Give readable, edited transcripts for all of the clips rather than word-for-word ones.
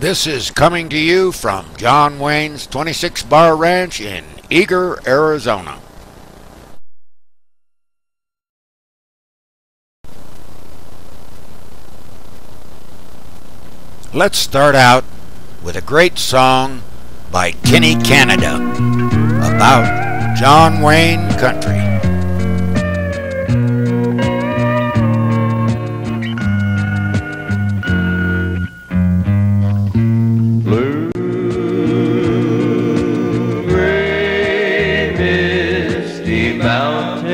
This is coming to you from John Wayne's 26 Bar Ranch in Eager, Arizona. Let's start out with a great song by KANNADA about John Wayne country. Blue, gray, misty mountains,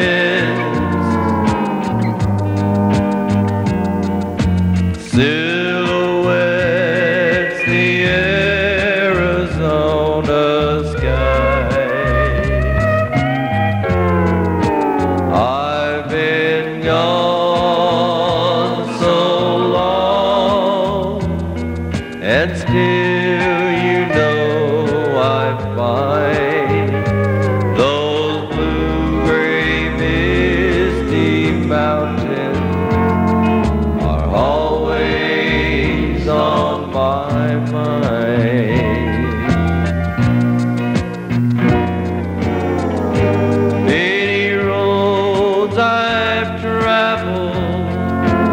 silhouettes the Arizona skies. I've been gone so long, and still you know I find those blue-gray misty mountains are always on my mind. Many roads I've traveled,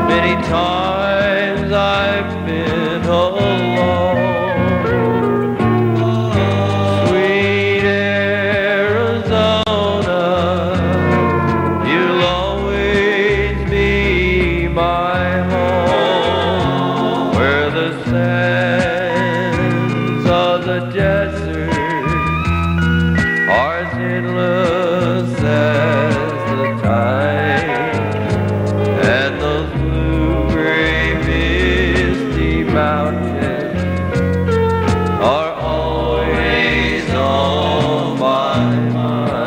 many times I've been alone. Sweet Arizona, you'll always be my home, where the sands of the desert are as endless as the tide, and those blue-gray misty mountains are always on my mind.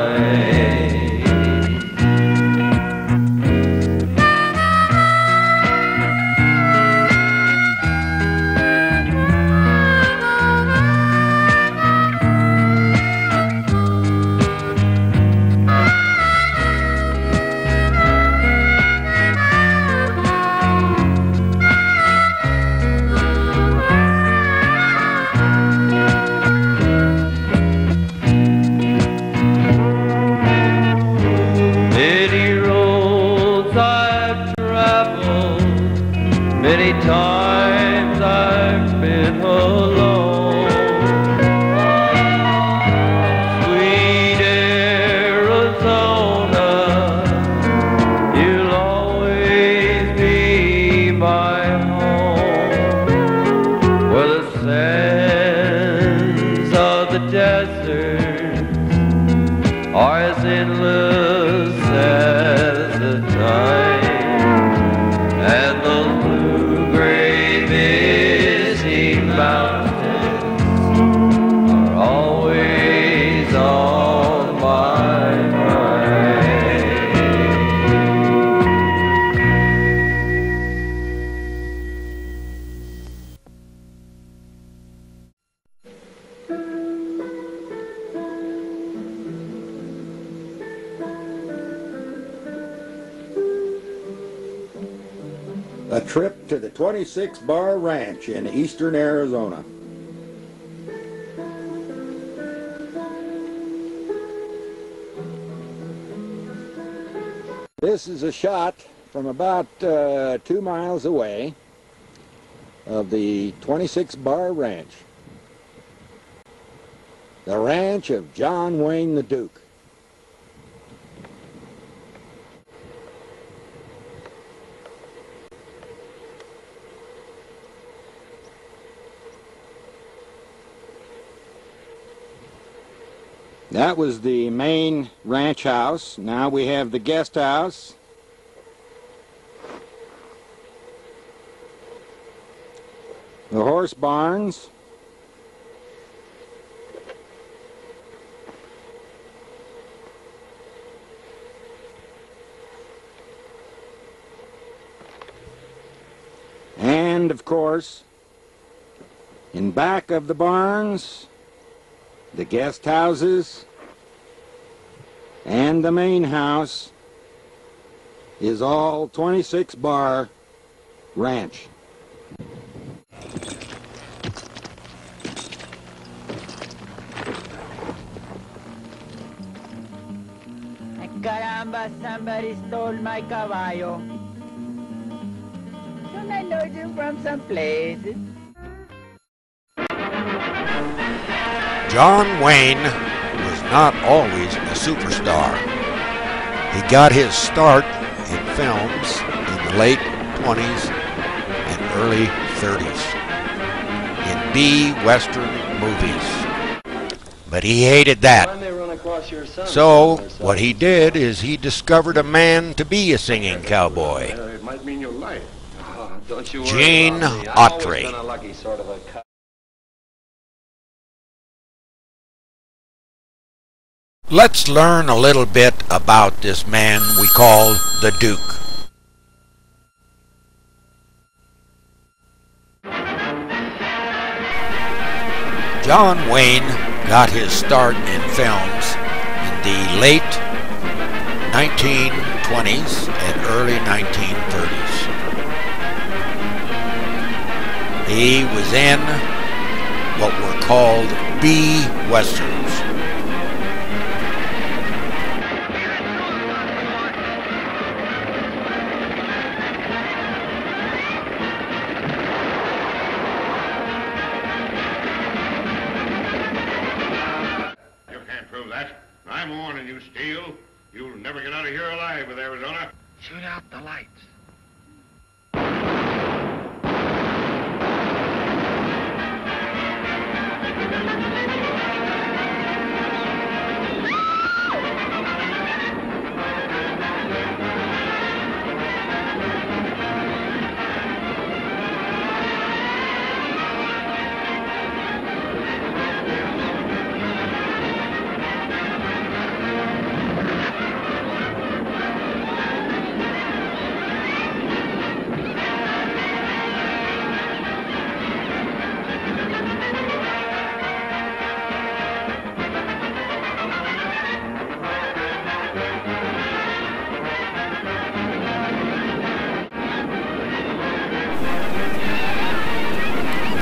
Many roads I've traveled, many times I've been alone. Sweet Arizona, you'll always be my home, where the sands of the desert are as endless as the tide, and those blue-gray misty mountains are always on my mind. A trip to the 26 Bar Ranch in eastern Arizona. This is a shot from about 2 miles away of the 26 Bar Ranch. The ranch of John Wayne the Duke. That was the main ranch house. Now we have the guest house. The horse barns. And of course, in back of the barns, the guest houses, and the main house is all 26 Bar Ranch. Caramba, somebody stole my caballo. Don't I know you from some place? John Wayne was not always a superstar. He got his start in films in the late 20s and early 30s in B-Western movies. But he hated that. So what he did is he discovered a man to be a singing cowboy. It might mean your life. Don't you worry Gene about me. I've always Autry. been a lucky sort of a cowboy. Let's learn a little bit about this man we call the Duke. John Wayne got his start in films in the late 1920s and early 1930s. He was in what were called B-Westerns. Prove that. I'm warning you, Steele. You'll never get out of here alive with Arizona. Shoot out the lights.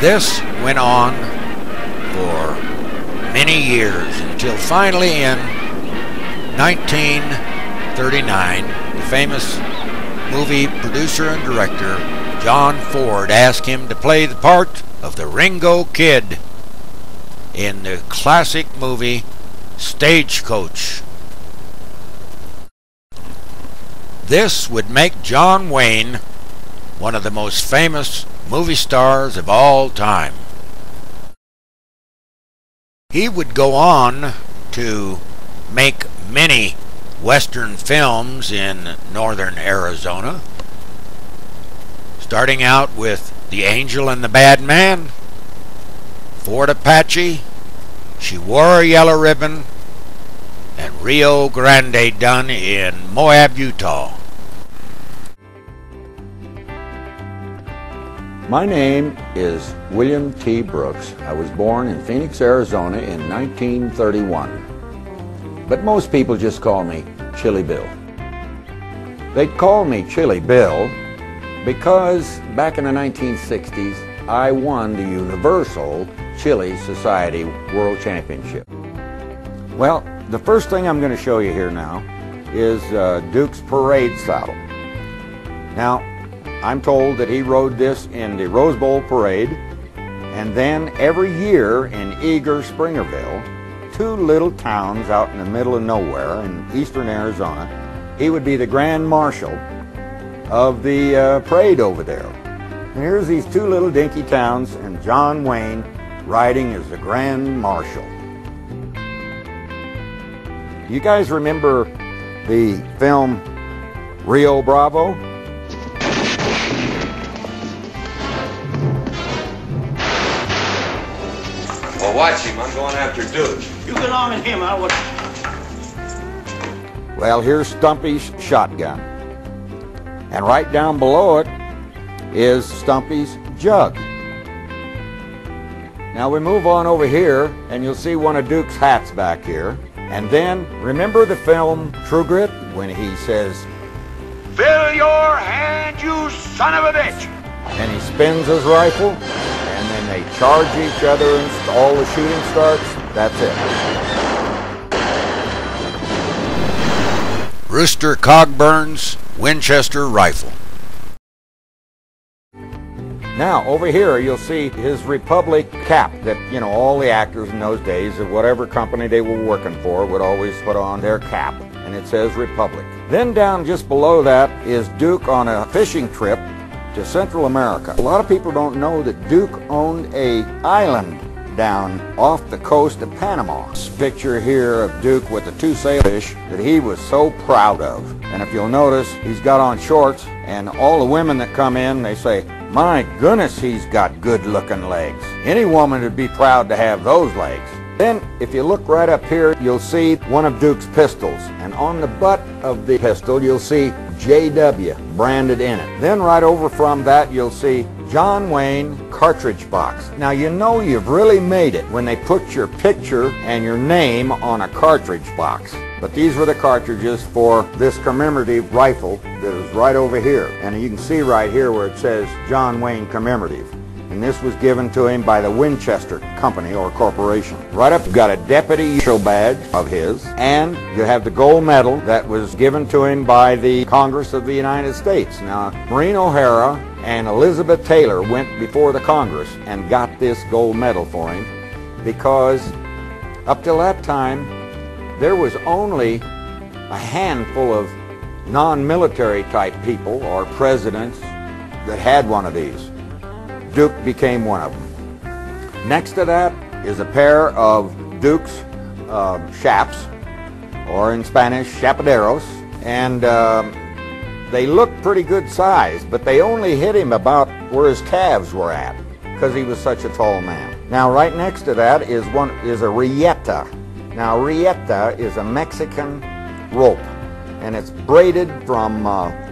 This went on for many years until finally in 1939, the famous movie producer and director John Ford asked him to play the part of the Ringo Kid in the classic movie Stagecoach. This would make John Wayne one of the most famous movie stars of all time. He would go on to make many Western films in northern Arizona, starting out with The Angel and the Bad Man, Fort Apache, She Wore a Yellow Ribbon, and Rio Grande done in Moab, Utah. My name is William T. Brooks. I was born in Phoenix, Arizona in 1931. But most people just call me Chili Bill. They'd call me Chili Bill because back in the 1960s, I won the Universal Chili Society World Championship. Well, the first thing I'm going to show you here now is Duke's parade saddle. Now, I'm told that he rode this in the Rose Bowl parade, and then every year in Eager, Springerville, two little towns out in the middle of nowhere in eastern Arizona, he would be the Grand Marshal of the parade over there. And here's these two little dinky towns and John Wayne riding as the Grand Marshal. You guys remember the film Rio Bravo? Well, watch him. I'm going after Duke. You get on with him, I would. Well, here's Stumpy's shotgun. And right down below it is Stumpy's jug. Now we move on over here and you'll see one of Duke's hats back here. And then, remember the film True Grit when he says, "Fill your hand, you son of a bitch!" And he spins his rifle, and then they charge each other and all the shooting starts. That's it. Rooster Cogburn's Winchester rifle. Now, over here, you'll see his Republic cap that, you know, all the actors in those days of whatever company they were working for would always put on their cap, and it says Republic. Then down just below that is Duke on a fishing trip to Central America. A lot of people don't know that Duke owned an island down off the coast of Panama. This picture here of Duke with the 2 sailfish that he was so proud of. And if you'll notice, he's got on shorts, and all the women that come in, they say, "My goodness, he's got good-looking legs." Any woman would be proud to have those legs. Then, if you look right up here, you'll see one of Duke's pistols. And on the butt of the pistol, you'll see JW branded in it. Then right over from that, you'll see John Wayne cartridge box. Now, you know you've really made it when they put your picture and your name on a cartridge box. But these were the cartridges for this commemorative rifle that is right over here. And you can see right here where it says John Wayne commemorative. And this was given to him by the Winchester Company or Corporation. Right up, you've got a deputy show badge of his, and you have the gold medal that was given to him by the Congress of the United States. Now, Maureen O'Hara and Elizabeth Taylor went before the Congress and got this gold medal for him because up till that time, there was only a handful of non-military type people or presidents that had one of these. Duke became one of them. Next to that is a pair of Duke's chaps, or in Spanish, chapaderos, and they looked pretty good size, but they only hit him about where his calves were at because he was such a tall man. Now, right next to that is a rieta. Now, rieta is a Mexican rope, and it's braided from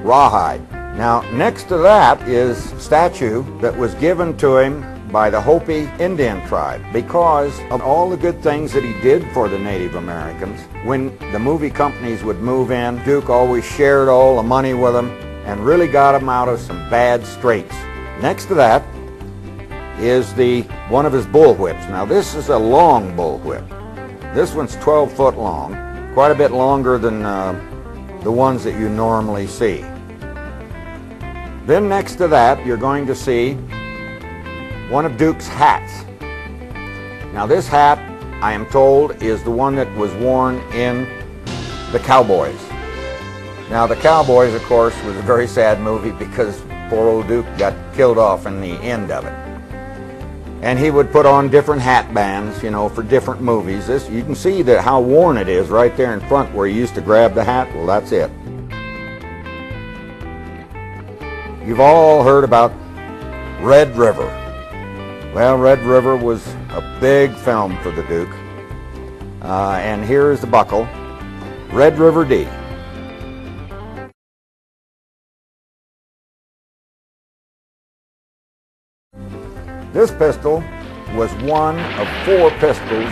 rawhide. Now, next to that is a statue that was given to him by the Hopi Indian tribe because of all the good things that he did for the Native Americans. When the movie companies would move in, Duke always shared all the money with them and really got them out of some bad straits. Next to that is one of his bullwhips. Now, this is a long bullwhip. This one's 12 foot long, quite a bit longer than the ones that you normally see. Then next to that, you're going to see one of Duke's hats. Now, this hat, I am told, is the one that was worn in The Cowboys. Now, The Cowboys, of course, was a very sad movie because poor old Duke got killed off in the end of it. And he would put on different hat bands, you know, for different movies. You can see how worn it is right there in front where he used to grab the hat. Well, that's it. You've all heard about Red River. Well, Red River was a big film for the Duke. And here is the buckle, Red River D. This pistol was one of 4 pistols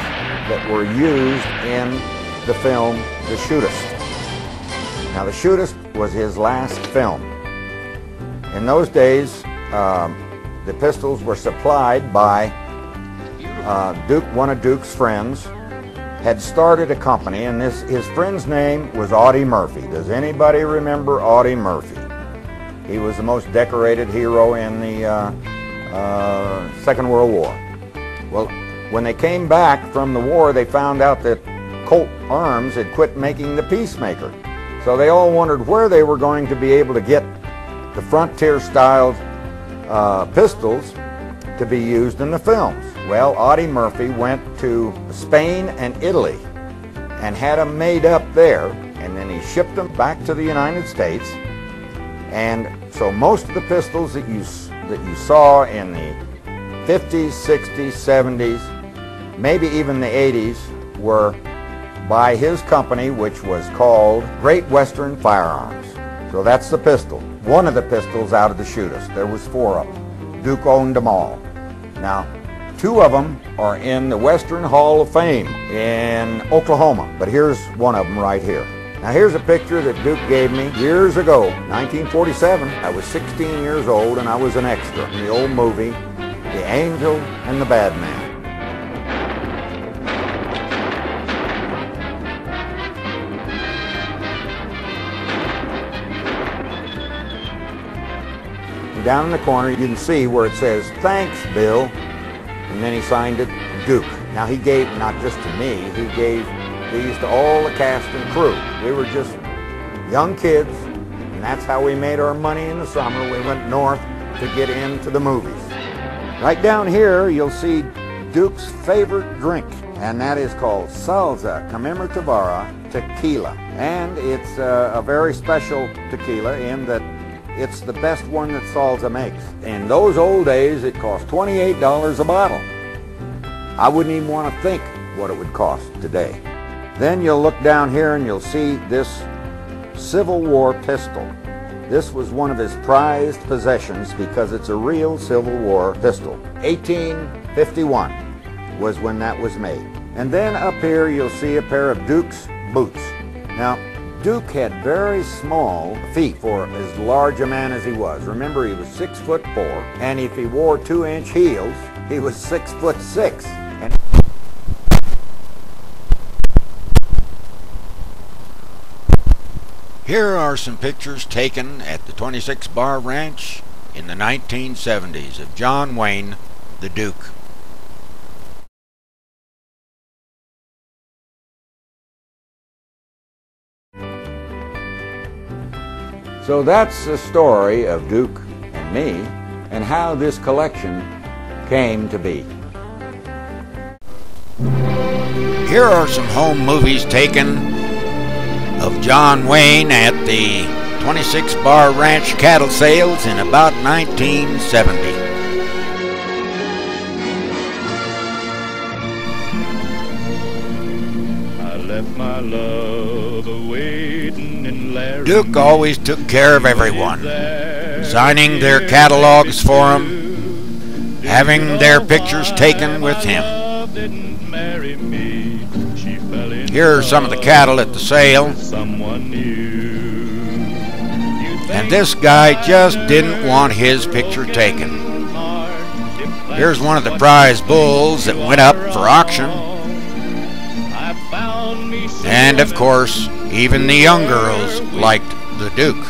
that were used in the film The Shootist. Now, The Shootist was his last film. In those days, the pistols were supplied by Duke. One of Duke's friends had started a company, and his friend's name was Audie Murphy. Does anybody remember Audie Murphy? He was the most decorated hero in the Second World War. Well, when they came back from the war, they found out that Colt Arms had quit making the Peacemaker. So they all wondered where they were going to be able to get the frontier-styled pistols to be used in the films. Well, Audie Murphy went to Spain and Italy and had them made up there, and then he shipped them back to the United States. And so most of the pistols that you saw in the 50s, 60s, 70s, maybe even the 80s, were by his company, which was called Great Western Firearms. So that's the pistol. One of the pistols out of the Shootist. There was 4 of them. Duke owned them all. Now, 2 of them are in the Western Hall of Fame in Oklahoma, but here's one of them right here. Now, here's a picture that Duke gave me years ago, 1947. I was 16 years old and I was an extra in the old movie, The Angel and the Bad Man. And down in the corner, you can see where it says, "Thanks, Bill." And then he signed it, Duke. Now he gave, not just to me, he gave these to all the cast and crew. We were just young kids, and that's how we made our money in the summer. We went north to get into the movies. Right down here, you'll see Duke's favorite drink, and that is called Salsa Commemorativa Tequila. And it's a very special tequila in that it's the best one that Salsa makes. In those old days, it cost $28 a bottle. I wouldn't even want to think what it would cost today. Then you'll look down here and you'll see this Civil War pistol. This was one of his prized possessions because it's a real Civil War pistol. 1851 was when that was made. And then up here you'll see a pair of Duke's boots. Now, Duke had very small feet for as large a man as he was. Remember, he was 6'4", and if he wore 2-inch heels, he was 6'6". And here are some pictures taken at the 26 Bar Ranch in the 1970s of John Wayne, the Duke. so that's the story of Duke and me and how this collection came to be. Here are some home movies taken of John Wayne at the 26 Bar Ranch cattle sales in about 1970. I left my love a-waitin' in Laramie. Duke always took care of everyone, signing their catalogs for them, having their pictures taken with him. Here are some of the cattle at the sale. And this guy just didn't want his picture taken. Here's one of the prize bulls that went up for auction. And of course, even the young girls liked the Duke.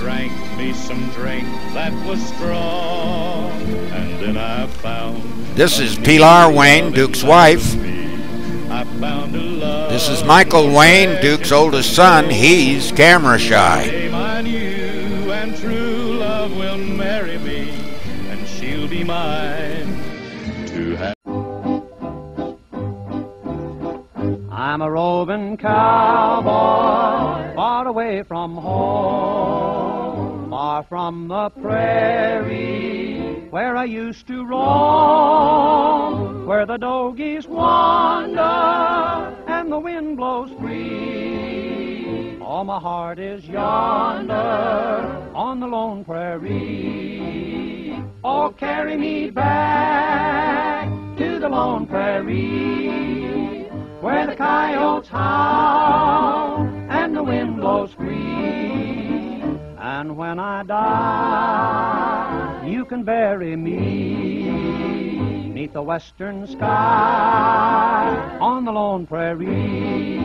This is Pilar Wayne, Duke's wife. This is Michael Wayne, Duke's oldest son. He's camera shy. I'm a roving cowboy, far away from home, far from the prairie, where I used to roam, where the dogies wander and the wind blows free. All my heart is yonder on the lone prairie. Oh, carry me back to the lone prairie, where the coyotes howl and the wind blows free. And when I die, you can bury me 'neath the western sky on the lone prairie.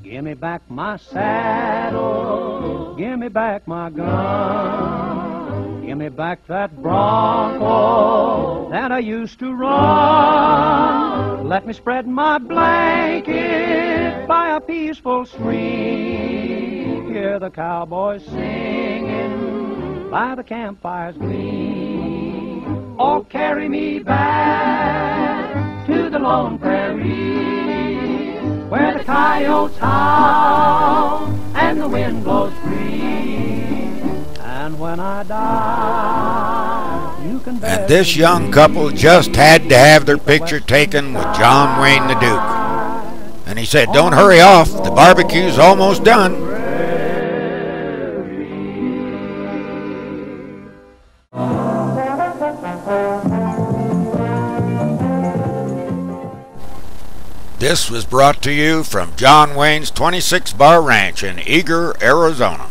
Give me back my saddle, give me back my gun, give me back that bronco that I used to run. Let me spread my blanket by a peaceful stream, hear the cowboys singing by the campfire's gleam. Oh, carry me back to the lone prairie, where the coyotes howl and the wind blows free. And when I die, you can bury. And this young couple just had to have their picture taken with John Wayne the Duke. And he said, "Don't hurry off, the barbecue's almost done." This was brought to you from John Wayne's 26 Bar Ranch in Eager, Arizona.